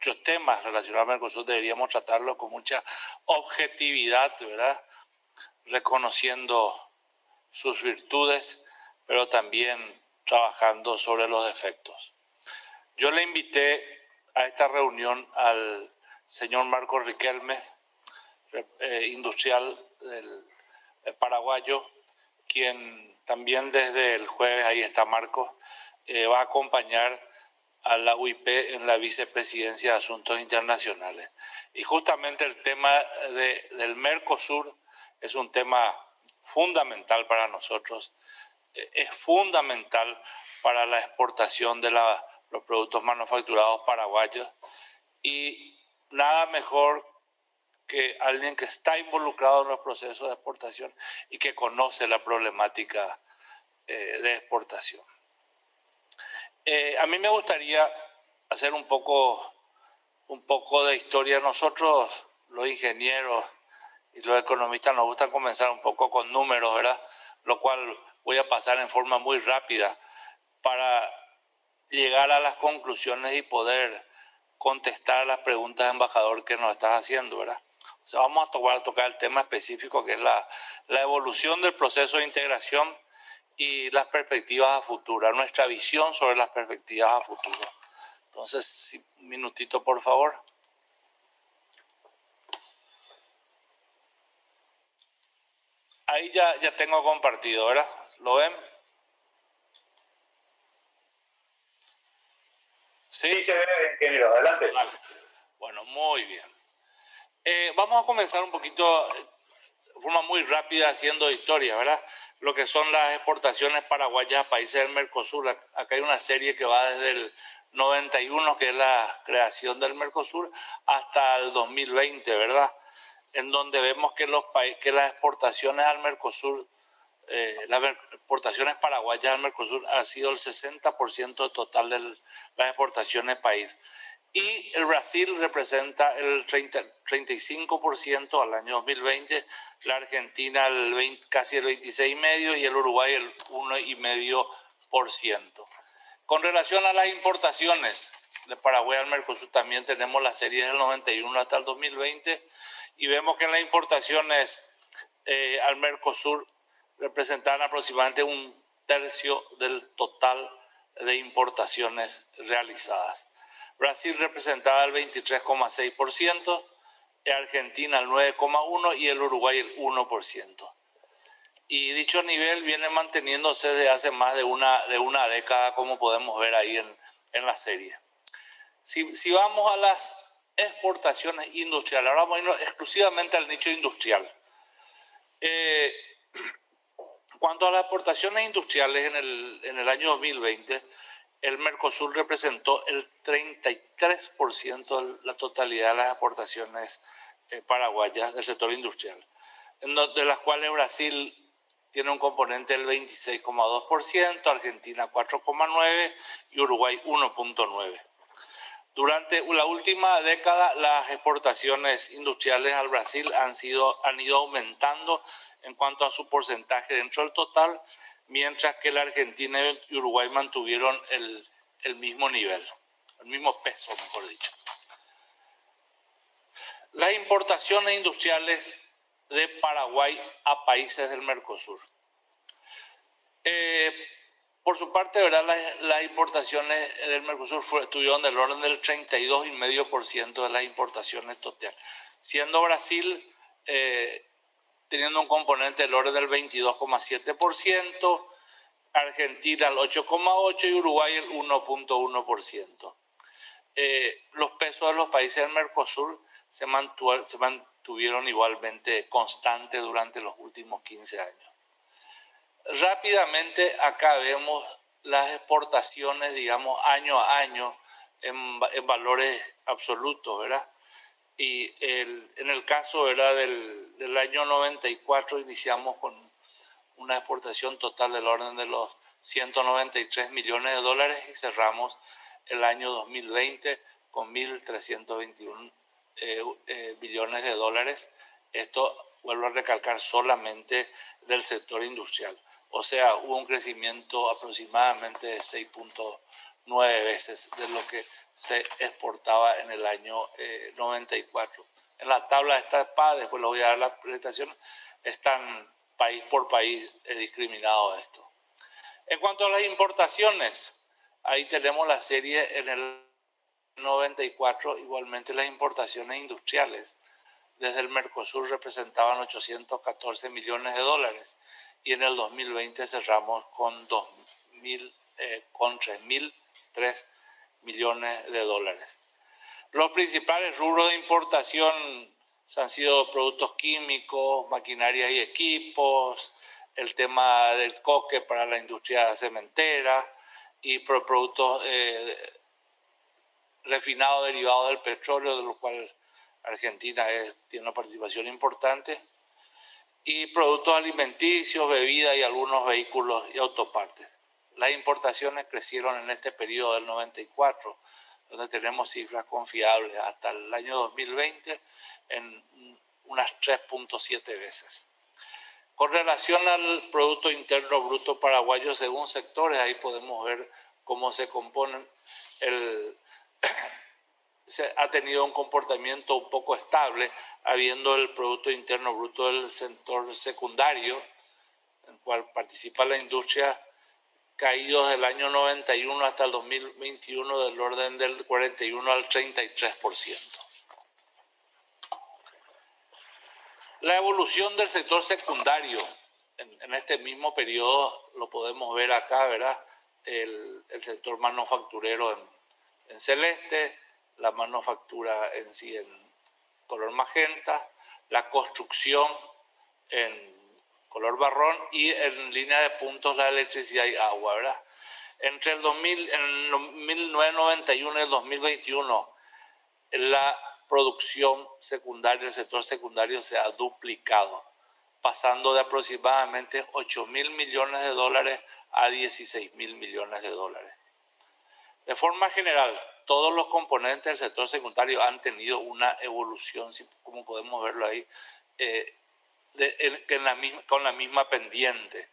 muchos temas relacionados al Mercosur deberíamos tratarlos con mucha objetividad, ¿verdad? Reconociendo sus virtudes, pero también trabajando sobre los defectos. Yo le invité a esta reunión al señor Marco Riquelme, industrial del paraguayo, quien también desde el jueves, ahí está Marco, va a acompañar a la UIP en la vicepresidencia de Asuntos Internacionales. Y justamente el tema del Mercosur es un tema fundamental para nosotros, es fundamental para la exportación de los productos manufacturados paraguayos, y nada mejor que alguien que está involucrado en los procesos de exportación y que conoce la problemática de exportación. A mí me gustaría hacer un poco de historia. Nosotros, los ingenieros y los economistas, nos gusta comenzar un poco con números, ¿verdad? Lo cual voy a pasar en forma muy rápida para llegar a las conclusiones y poder contestar las preguntas, embajador, que nos estás haciendo, ¿verdad? O sea, vamos a tocar el tema específico, que es la evolución del proceso de integración y las perspectivas a futuro, nuestra visión sobre las perspectivas a futuro. Entonces, un minutito, por favor. Ahí ya tengo compartido, ¿verdad? ¿Lo ven? Sí, se ve, ingeniero. Adelante. Vale. Bueno, muy bien. Vamos a comenzar un poquito de forma muy rápida haciendo historia, ¿verdad? Lo que son las exportaciones paraguayas a países del Mercosur. Acá hay una serie que va desde el 91, que es la creación del Mercosur, hasta el 2020, ¿verdad? En donde vemos que las exportaciones al Mercosur, las exportaciones paraguayas al Mercosur ha sido el 60% total de las exportaciones país. Y el Brasil representa el 35% al año 2020, la Argentina casi el 26,5% y el Uruguay el 1,5%. Con relación a las importaciones de Paraguay al Mercosur, también tenemos las series del 91 hasta el 2020, y vemos que en las importaciones al Mercosur representan aproximadamente 1/3 del total de importaciones realizadas. Brasil representaba el 23,6%, Argentina el 9,1% y el Uruguay el 1%. Y dicho nivel viene manteniéndose desde hace más de una década, como podemos ver ahí en la serie. Si vamos a las exportaciones industriales, ahora vamos a irnos exclusivamente al nicho industrial. Cuanto a las exportaciones industriales en el año 2020, el Mercosur representó el 33% de la totalidad de las exportaciones paraguayas del sector industrial, de las cuales Brasil tiene un componente del 26,2%, Argentina 4,9% y Uruguay 1,9%. Durante la última década, las exportaciones industriales al Brasil han ido aumentando en cuanto a su porcentaje dentro del total, mientras que la Argentina y Uruguay mantuvieron el mismo nivel, el mismo peso, mejor dicho. Las importaciones industriales de Paraguay a países del Mercosur. Por su parte, ¿verdad? Las importaciones del Mercosur estuvieron del orden del 32,5% de las importaciones total, siendo Brasil teniendo un componente del orden del 22,7%, Argentina el 8,8% y Uruguay el 1,1%. Los pesos de los países del Mercosur se mantuvieron igualmente constantes durante los últimos 15 años. Rápidamente acá vemos las exportaciones, digamos, año a año en valores absolutos, ¿verdad? Y en el caso, ¿verdad?, del año 94 iniciamos con una exportación total del orden de los 193 millones de dólares y cerramos el año 2020 con 1.321 billones de dólares. Esto, vuelvo a recalcar, solamente del sector industrial. O sea, hubo un crecimiento aproximadamente de 6 puntos 9 veces de lo que se exportaba en el año 94. En la tabla está PA, después le voy a dar la presentación, están país por país discriminado esto. En cuanto a las importaciones, ahí tenemos la serie en el 94, igualmente las importaciones industriales desde el Mercosur representaban 814 millones de dólares y en el 2020 cerramos con 3.003 millones de dólares. Los principales rubros de importación han sido productos químicos, maquinaria y equipos, el tema del coque para la industria cementera y productos refinados derivados del petróleo, de los cuales Argentina tiene una participación importante, y productos alimenticios, bebidas y algunos vehículos y autopartes. Las importaciones crecieron en este periodo del 94, donde tenemos cifras confiables hasta el año 2020 en unas 3.7 veces. Con relación al Producto Interno Bruto paraguayo, según sectores, ahí podemos ver cómo se componen. Ha tenido un comportamiento un poco estable, habiendo el Producto Interno Bruto del sector secundario, en el cual participa la industria, caído desde el año 91 hasta el 2021 del orden del 41 al 33%. La evolución del sector secundario en este mismo periodo lo podemos ver acá, ¿verdad? El sector manufacturero en celeste, la manufactura en sí en color magenta, la construcción en color marrón y en línea de puntos la electricidad y agua, ¿verdad? Entre el 1991 y el 2021, la producción secundaria, el sector secundario se ha duplicado, pasando de aproximadamente 8.000 millones de dólares a 16.000 millones de dólares. De forma general, todos los componentes del sector secundario han tenido una evolución, como podemos verlo ahí, con la misma pendiente.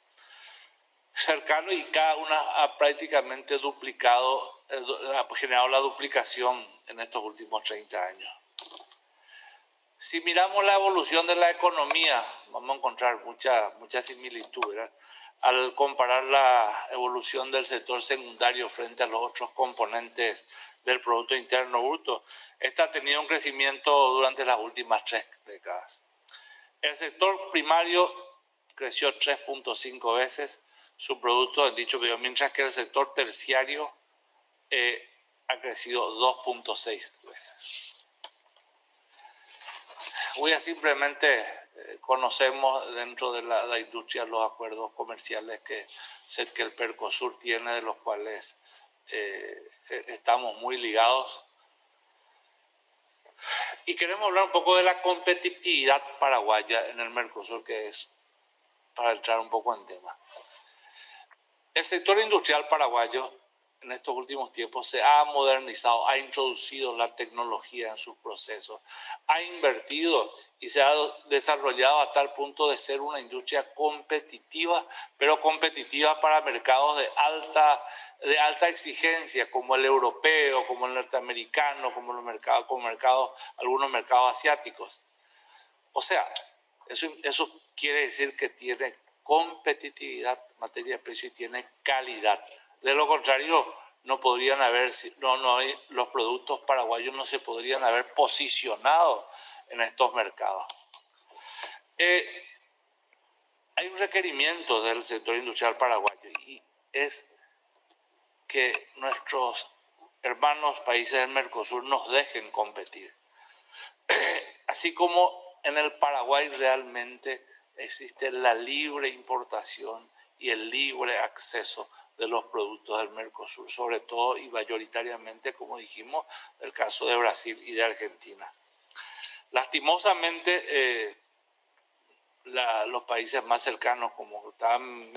Cercano, y cada una ha prácticamente duplicado, ha generado la duplicación en estos últimos 30 años. Si miramos la evolución de la economía, vamos a encontrar mucha similitud, ¿verdad? Al comparar la evolución del sector secundario frente a los otros componentes del Producto Interno Bruto, esta ha tenido un crecimiento durante las últimas 3 décadas. El sector primario creció 3.5 veces su producto en dicho periodo, mientras que el sector terciario ha crecido 2.6 veces. Conocemos dentro de la industria los acuerdos comerciales que el Mercosur tiene, de los cuales estamos muy ligados. Y queremos hablar un poco de la competitividad paraguaya en el Mercosur, que es para entrar un poco en tema. El sector industrial paraguayo en estos últimos tiempos se ha modernizado, ha introducido la tecnología en sus procesos, ha invertido y se ha desarrollado a tal punto de ser una industria competitiva, pero competitiva para mercados de alta exigencia, como el europeo, como el norteamericano, como algunos mercados asiáticos. O sea, eso quiere decir que tiene competitividad en materia de precio y tiene calidad. De lo contrario, los productos paraguayos no se podrían haber posicionado en estos mercados. Hay un requerimiento del sector industrial paraguayo y es que nuestros hermanos países del Mercosur nos dejen competir. Así como en el Paraguay realmente existe la libre importación y el libre acceso de los productos del Mercosur, sobre todo y mayoritariamente, como dijimos, el caso de Brasil y de Argentina. Lastimosamente, los países más cercanos, como estaban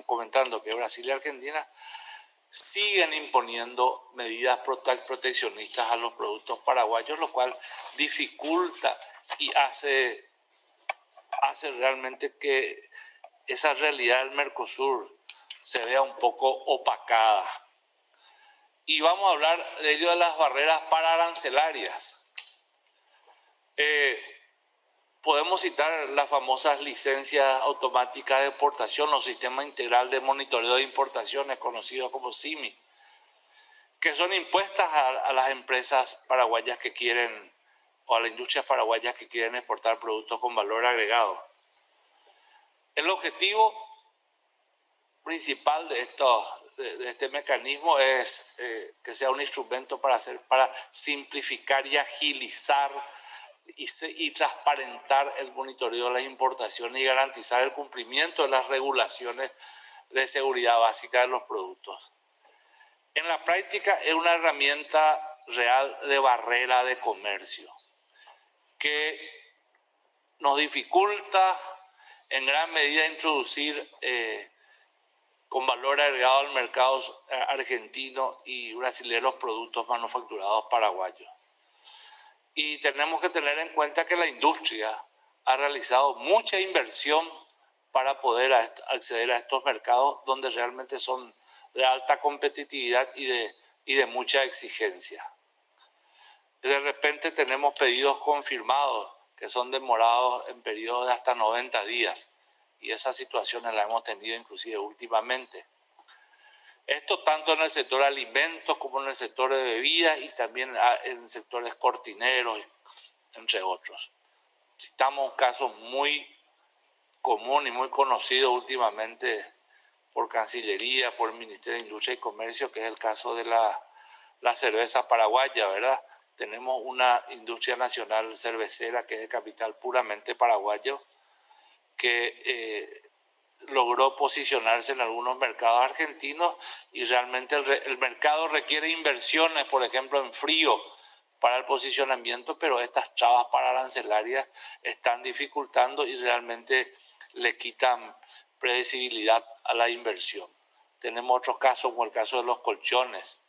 comentando, que Brasil y Argentina, siguen imponiendo medidas proteccionistas a los productos paraguayos, lo cual dificulta y hace realmente que esa realidad del Mercosur se vea un poco opacada. Y vamos a hablar de ello, de las barreras pararancelarias. Podemos citar las famosas licencias automáticas de exportación o sistema integral de monitoreo de importaciones, conocido como SIMI, que son impuestas a las empresas paraguayas que quieren, o a las industrias paraguayas que quieren exportar productos con valor agregado. El objetivo principal de este mecanismo es que sea un instrumento para simplificar y agilizar y transparentar el monitoreo de las importaciones y garantizar el cumplimiento de las regulaciones de seguridad básica de los productos. En la práctica es una herramienta real de barrera de comercio que nos dificulta en gran medida introducir con valor agregado al mercado argentino y brasileño productos manufacturados paraguayos. Y tenemos que tener en cuenta que la industria ha realizado mucha inversión para poder acceder a estos mercados donde realmente son de alta competitividad y de mucha exigencia. De repente tenemos pedidos confirmados que son demorados en periodos de hasta 90 días. Y esas situaciones las hemos tenido inclusive últimamente. Esto tanto en el sector alimentos como en el sector de bebidas y también en sectores cortineros, entre otros. Citamos un caso muy común y muy conocido últimamente por Cancillería, por el Ministerio de Industria y Comercio, que es el caso de la cerveza paraguaya, ¿verdad? Tenemos una industria nacional cervecera que es de capital puramente paraguayo, que logró posicionarse en algunos mercados argentinos y realmente el mercado requiere inversiones, por ejemplo, en frío para el posicionamiento, pero estas trabas pararancelarias están dificultando y realmente le quitan predecibilidad a la inversión. Tenemos otros casos, como el caso de los colchones.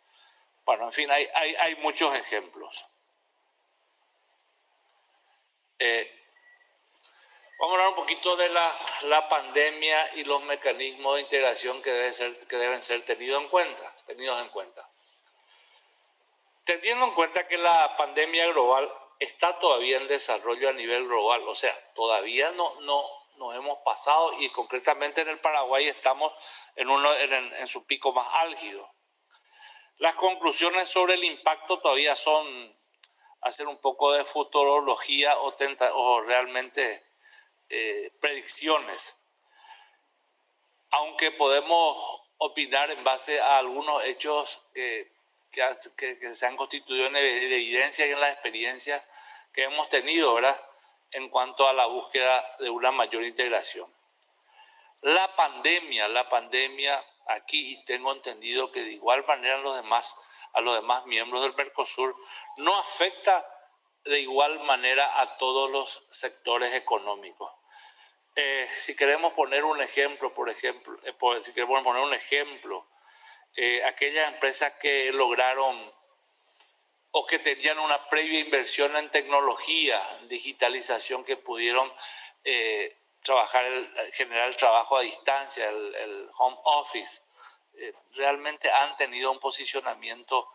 Bueno, en fin, hay muchos ejemplos. Vamos a hablar un poquito de la pandemia y los mecanismos de integración que deben ser tenidos en cuenta. Teniendo en cuenta que la pandemia global está todavía en desarrollo a nivel global, o sea, todavía no hemos pasado y concretamente en el Paraguay estamos en su pico más álgido. Las conclusiones sobre el impacto todavía son hacer un poco de futurología o realmente predicciones, aunque podemos opinar en base a algunos hechos que se han constituido en evidencia y en la experiencia que hemos tenido, ¿verdad?, en cuanto a la búsqueda de una mayor integración. La pandemia aquí tengo entendido que de igual manera a los demás miembros del Mercosur no afecta de igual manera a todos los sectores económicos. Si queremos poner un ejemplo, aquellas empresas que lograron o que tenían una previa inversión en tecnología, digitalización, que pudieron generar el trabajo a distancia, el home office, realmente han tenido un posicionamiento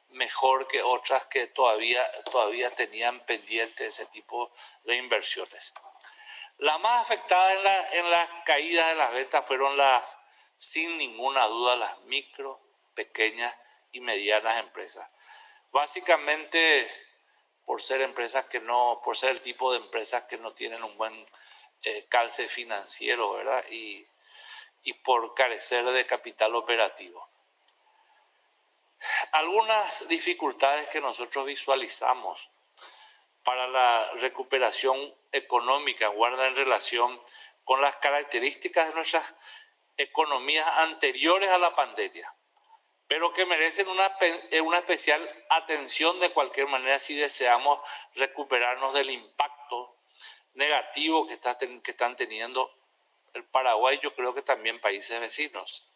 mejor que otras que todavía tenían pendiente ese tipo de inversiones. Las más afectadas en las caídas de las ventas fueron sin ninguna duda, las micro, pequeñas y medianas empresas. Básicamente por ser el tipo de empresas que no tienen un buen calce financiero, ¿verdad? Y por carecer de capital operativo. Algunas dificultades que nosotros visualizamos para la recuperación económica guardan en relación con las características de nuestras economías anteriores a la pandemia, pero que merecen una especial atención de cualquier manera si deseamos recuperarnos del impacto negativo que están teniendo el Paraguay, yo creo que también países vecinos.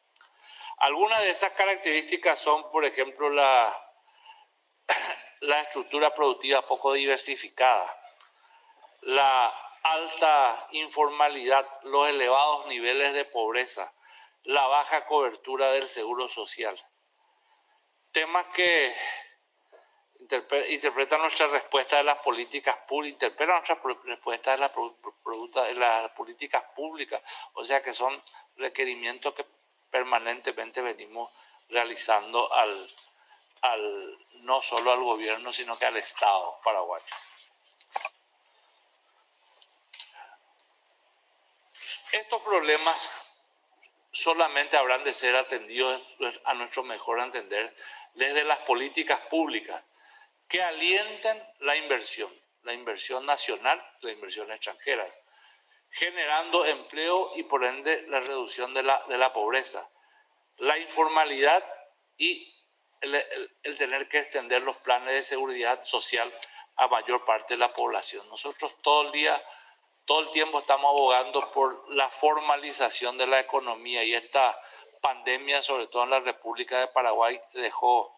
Algunas de esas características son, por ejemplo, la estructura productiva poco diversificada, la alta informalidad, los elevados niveles de pobreza, la baja cobertura del seguro social. temas que interpretan nuestra respuesta de las políticas públicas, interpretan nuestra respuesta de las políticas públicas, o sea que son requerimientos que permanentemente venimos realizando no solo al gobierno, sino que al Estado paraguayo. Estos problemas solamente habrán de ser atendidos, a nuestro mejor entender, desde las políticas públicas que alienten la inversión nacional, la inversión extranjera, generando empleo y por ende la reducción de la pobreza, la informalidad y el tener que extender los planes de seguridad social a mayor parte de la población. Nosotros todo el tiempo estamos abogando por la formalización de la economía y esta pandemia, sobre todo en la República de Paraguay, dejó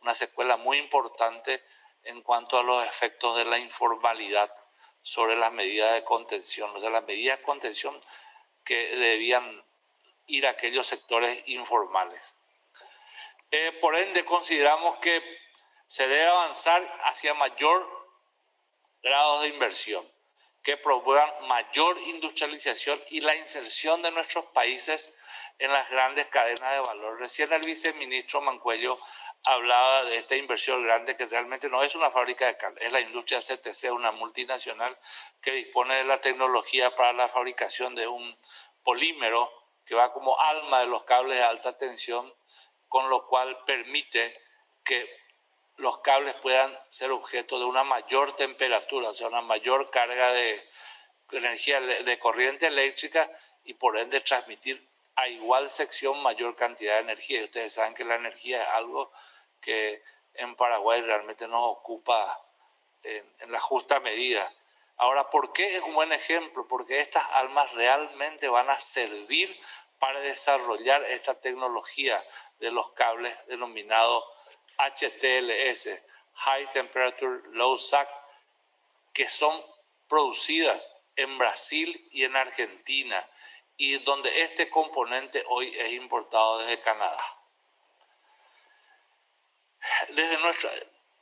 una secuela muy importante en cuanto a los efectos de la informalidad sobre las medidas de contención, o sea, las medidas de contención que debían ir a aquellos sectores informales. Por ende, consideramos que se debe avanzar hacia mayor grado de inversión, que promuevan mayor industrialización y la inserción de nuestros países en las grandes cadenas de valor. Recién el viceministro Mancuello hablaba de esta inversión grande que realmente no es una fábrica de cable, es la industria CTC, una multinacional que dispone de la tecnología para la fabricación de un polímero que va como alma de los cables de alta tensión, con lo cual permite que los cables puedan ser objeto de una mayor temperatura, o sea, una mayor carga de energía, de corriente eléctrica, y por ende transmitir a igual sección mayor cantidad de energía. Y ustedes saben que la energía es algo que en Paraguay realmente nos ocupa en la justa medida. Ahora, ¿por qué es un buen ejemplo? Porque estas almas realmente van a servir para desarrollar esta tecnología de los cables denominado HTLS, High Temperature Low Sag, que son producidas en Brasil y en Argentina, y donde este componente hoy es importado desde Canadá.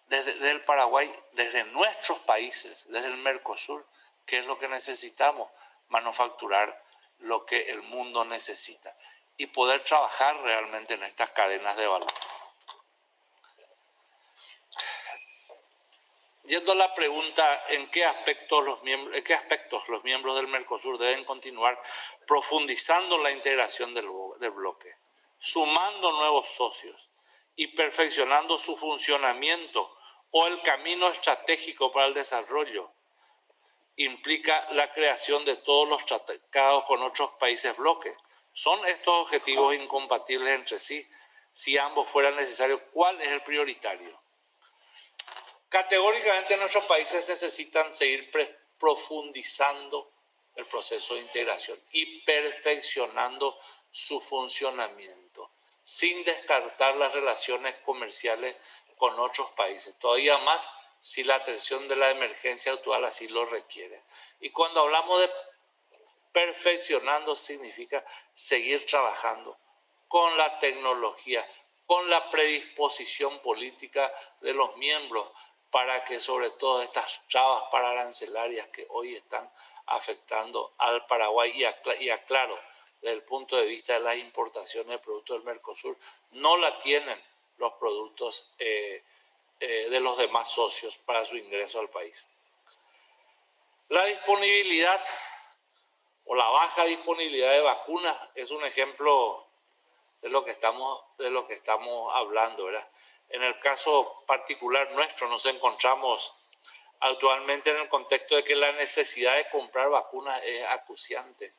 Desde el Paraguay, desde nuestros países, desde el Mercosur, ¿qué es lo que necesitamos? Manufacturar lo que el mundo necesita y poder trabajar realmente en estas cadenas de valor. Yendo a la pregunta, ¿en qué aspectos los miembros del Mercosur deben continuar profundizando la integración del bloque, sumando nuevos socios y perfeccionando su funcionamiento o el camino estratégico para el desarrollo? Implica la creación de todos los tratados con otros países bloques. ¿Son estos objetivos incompatibles entre sí? Si ambos fueran necesarios, ¿cuál es el prioritario? Categóricamente nuestros países necesitan seguir profundizando el proceso de integración y perfeccionando su funcionamiento, sin descartar las relaciones comerciales con otros países, todavía más si la atención de la emergencia actual así lo requiere. Y cuando hablamos de perfeccionando, significa seguir trabajando con la tecnología, con la predisposición política de los miembros, para que sobre todo estas trabas pararancelarias que hoy están afectando al Paraguay, y aclaro, desde el punto de vista de las importaciones de productos del Mercosur, no la tienen los productos de los demás socios para su ingreso al país. La disponibilidad o la baja disponibilidad de vacunas es un ejemplo de lo que estamos hablando, ¿verdad? En el caso particular nuestro nos encontramos actualmente en el contexto de que la necesidad de comprar vacunas es acuciante.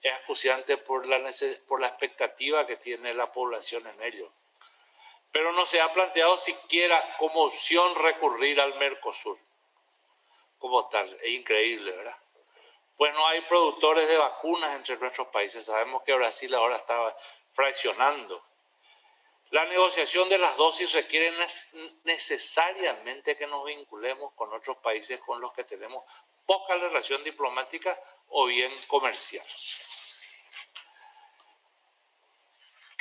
Es acuciante por la expectativa que tiene la población en ello. Pero no se ha planteado siquiera como opción recurrir al Mercosur como tal. Es increíble, ¿verdad? Pues no hay productores de vacunas entre nuestros países. Sabemos que Brasil ahora está fraccionando. La negociación de las dosis requiere necesariamente que nos vinculemos con otros países con los que tenemos poca relación diplomática o bien comercial.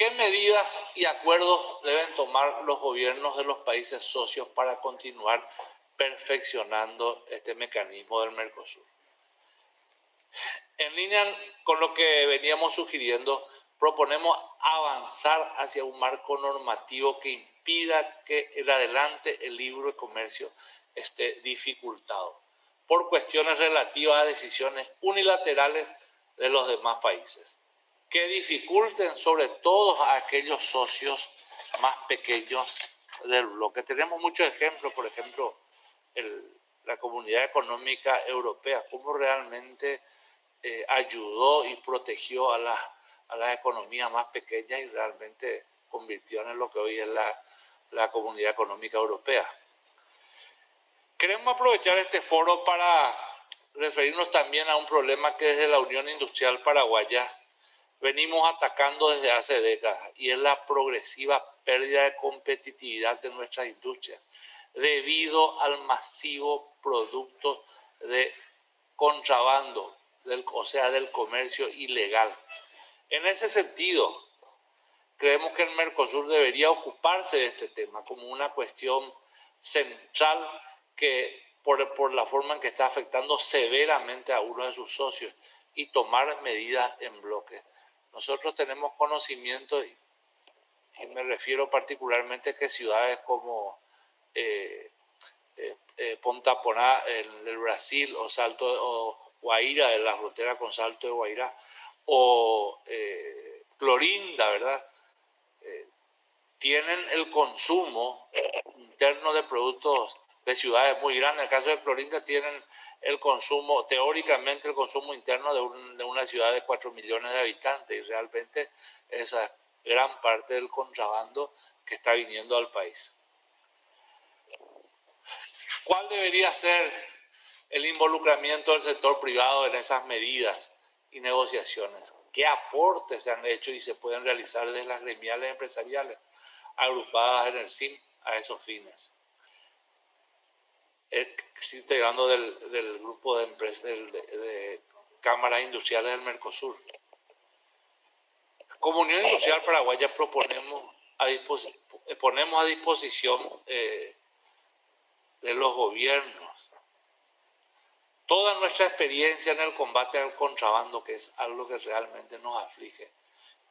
¿Qué medidas y acuerdos deben tomar los gobiernos de los países socios para continuar perfeccionando este mecanismo del Mercosur? En línea con lo que veníamos sugiriendo, proponemos avanzar hacia un marco normativo que impida que en adelante el libre comercio esté dificultado por cuestiones relativas a decisiones unilaterales de los demás países, que dificulten sobre todo a aquellos socios más pequeños del bloque. Tenemos muchos ejemplos, por ejemplo, la Comunidad Económica Europea, cómo realmente ayudó y protegió a las economías más pequeñas y realmente convirtió en lo que hoy es la Comunidad Económica Europea. Queremos aprovechar este foro para referirnos también a un problema que desde la Unión Industrial Paraguaya venimos atacando desde hace décadas, y es la progresiva pérdida de competitividad de nuestras industrias debido al masivo producto de contrabando, o sea, del comercio ilegal. En ese sentido, creemos que el Mercosur debería ocuparse de este tema como una cuestión central que por la forma en que está afectando severamente a uno de sus socios, y tomar medidas en bloque. Nosotros tenemos conocimiento, y me refiero particularmente que ciudades como Ponta Porá en el Brasil, o Salto o Guaira, de la frontera con Salto de Guaira, o Clorinda, ¿verdad? Tienen el consumo interno de productos de ciudades muy grandes. En el caso de Clorinda tienen el consumo, teóricamente el consumo interno de una ciudad de 4 millones de habitantes, y realmente esa es gran parte del contrabando que está viniendo al país. ¿Cuál debería ser el involucramiento del sector privado en esas medidas y negociaciones? ¿Qué aportes se han hecho y se pueden realizar desde las gremiales empresariales agrupadas en el CIM a esos fines? Estoy hablando del grupo de empresas de cámaras industriales del Mercosur. Como Unión Industrial Paraguaya ponemos a disposición de los gobiernos toda nuestra experiencia en el combate al contrabando, que es algo que realmente nos aflige,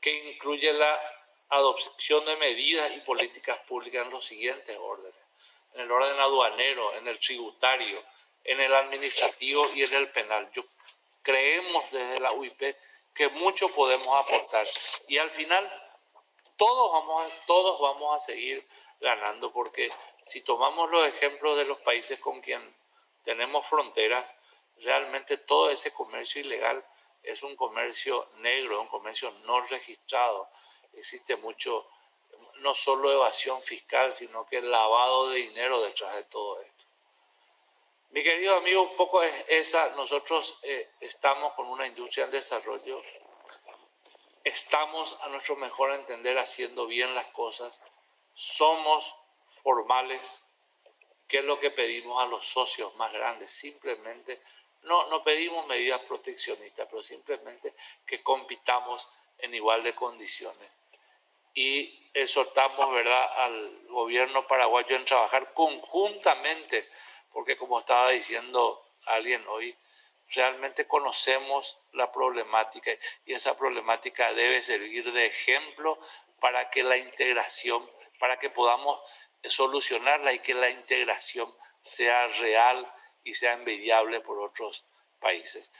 que incluye la adopción de medidas y políticas públicas en los siguientes órdenes: en el orden aduanero, en el tributario, en el administrativo y en el penal. Creemos desde la UIP que mucho podemos aportar, y al final todos vamos a seguir ganando, porque si tomamos los ejemplos de los países con quien tenemos fronteras, realmente todo ese comercio ilegal es un comercio negro, un comercio no registrado. Existe mucho, no solo evasión fiscal, sino que el lavado de dinero detrás de todo esto. Mi querido amigo, un poco es esa. Nosotros estamos con una industria en desarrollo, estamos a nuestro mejor entender haciendo bien las cosas, somos formales. ¿Qué es lo que pedimos a los socios más grandes? Simplemente, no pedimos medidas proteccionistas, pero simplemente que compitamos en igual de condiciones. Y exhortamos, ¿verdad?, al gobierno paraguayo en trabajar conjuntamente, porque como estaba diciendo alguien hoy, realmente conocemos la problemática, y esa problemática debe servir de ejemplo para que la integración, para que podamos solucionarla y que la integración sea real y sea envidiable por otros países.